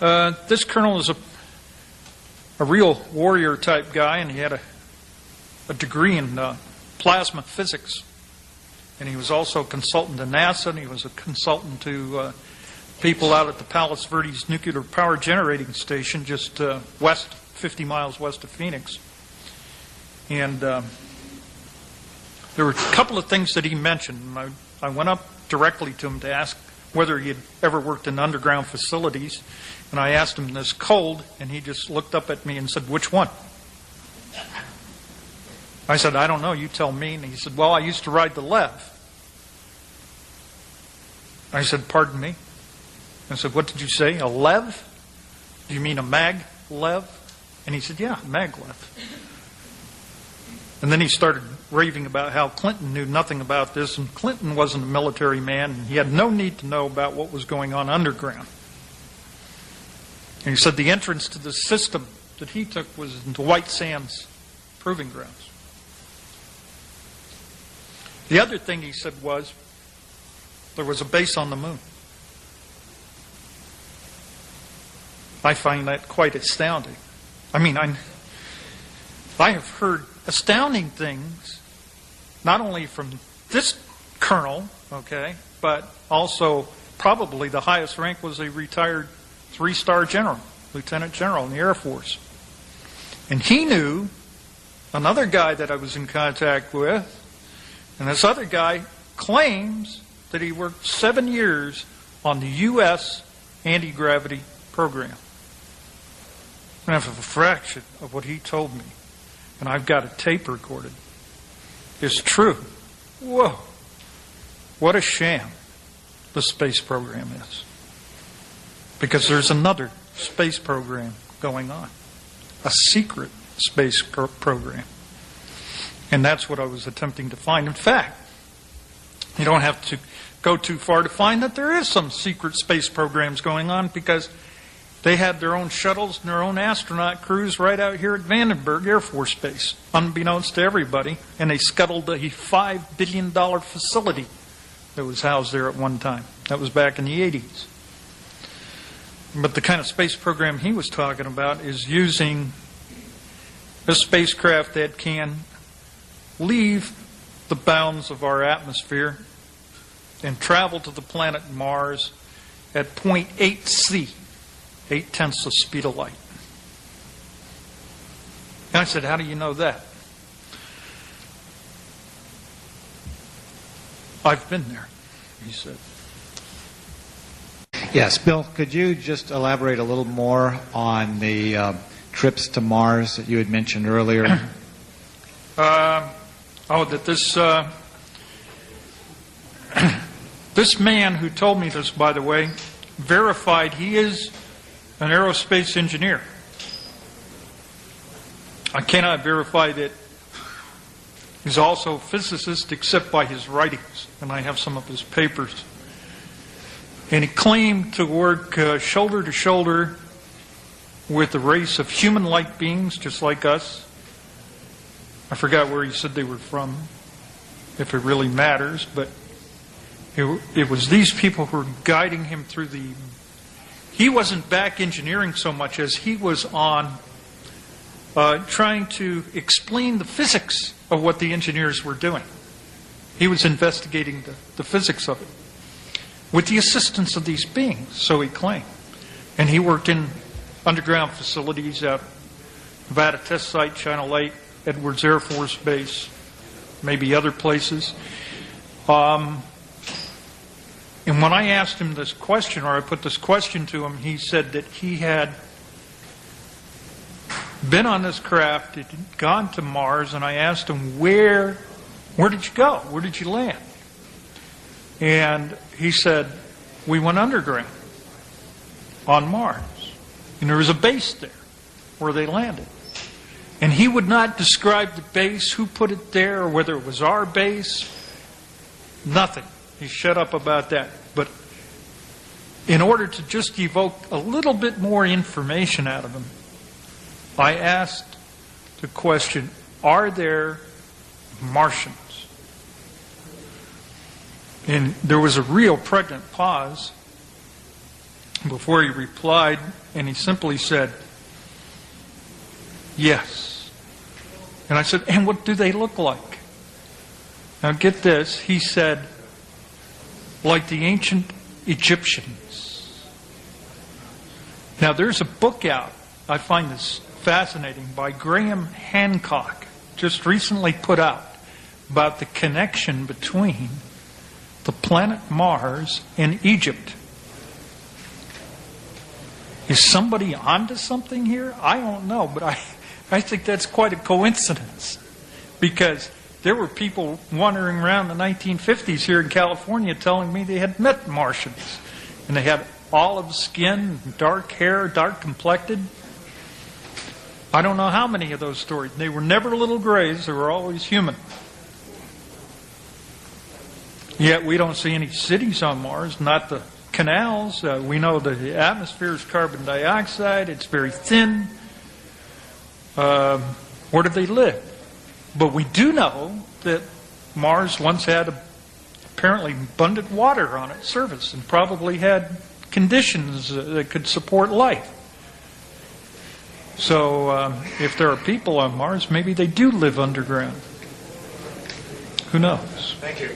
This colonel is a real warrior type guy, and he had a degree in plasma physics. And he was also a consultant to NASA, and he was a consultant to people out at the Palos Verdes nuclear power generating station just 50 miles west of Phoenix. And there were a couple of things that he mentioned. I went up directly to him to ask whether he had ever worked in underground facilities. And I asked him this cold, and he just looked up at me and said, "Which one?" I said, "I don't know, you tell me." And he said, "Well, I used to ride the Lev." I said, "Pardon me?" I said, "What did you say, a Lev? Do you mean a mag Lev?" And he said, "Yeah, mag Lev." And then he started raving about how Clinton knew nothing about this, and Clinton wasn't a military man, and he had no need to know about what was going on underground. And he said the entrance to the system that he took was into White Sands Proving Grounds. The other thing he said was there was a base on the moon. I find that quite astounding. I mean, I have heard astounding things, not only from this colonel, okay, but also probably the highest rank was a retired 3-star general, lieutenant general in the Air Force. And he knew another guy that I was in contact with, and this other guy claims that he worked 7 years on the U.S. anti-gravity program. I have a fraction of what he told me, and I've got a tape recorded. It's true. Whoa. What a sham the space program is. Because there's another space program going on. A secret space program. And that's what I was attempting to find. In fact, you don't have to go too far to find that there is some secret space programs going on, because they had their own shuttles and their own astronaut crews right out here at Vandenberg Air Force Base, unbeknownst to everybody, and they scuttled a $5 billion facility that was housed there at one time. That was back in the 80s. But the kind of space program he was talking about is using a spacecraft that can leave the bounds of our atmosphere and travel to the planet Mars at 0.8 C, 0.8 the speed of light. And I said, "How do you know that?" "I've been there," he said. Yes, Bill, could you just elaborate a little more on the trips to Mars that you had mentioned earlier? That this man who told me this, by the way, verified he is an aerospace engineer. I cannot verify that he's also a physicist except by his writings, and I have some of his papers. And he claimed to work shoulder to shoulder with a race of human-like beings just like us. I forgot where he said they were from, if it really matters, but it was these people who were guiding him through the... He wasn't back engineering so much as he was on trying to explain the physics of what the engineers were doing. He was investigating the physics of it with the assistance of these beings, so he claimed. And he worked in underground facilities at Nevada Test Site, Channel 8, Edwards Air Force Base, maybe other places. And when I asked him this question, or I put this question to him, he said that he had been on this craft, had gone to Mars, and I asked him, where did you go? Where did you land? And he said, we went underground on Mars. And there was a base there where they landed. And he would not describe the base, who put it there, or whether it was our base. Nothing. He shut up about that. But in order to just evoke a little bit more information out of him, I asked the question, are there Martians? And there was a real pregnant pause. before he replied, and he simply said, yes. And I said, and what do they look like? Now get this, he said, like the ancient Egyptians. Now there's a book out, I find this fascinating, by Graham Hancock, just recently put out, about the connection between the planet Mars and Egypt. Is somebody onto something here? I don't know, but I think that's quite a coincidence, because there were people wandering around in the 1950s here in California telling me they had met Martians, and they had olive skin, dark hair, dark complected. I don't know how many of those stories. They were never little grays, they were always human. Yet we don't see any cities on Mars, not the canals. We know the atmosphere is carbon dioxide, it's very thin. Where do they live? But we do know that Mars once had apparently abundant water on its surface and probably had conditions that could support life. So if there are people on Mars, maybe they do live underground. Who knows? Thank you.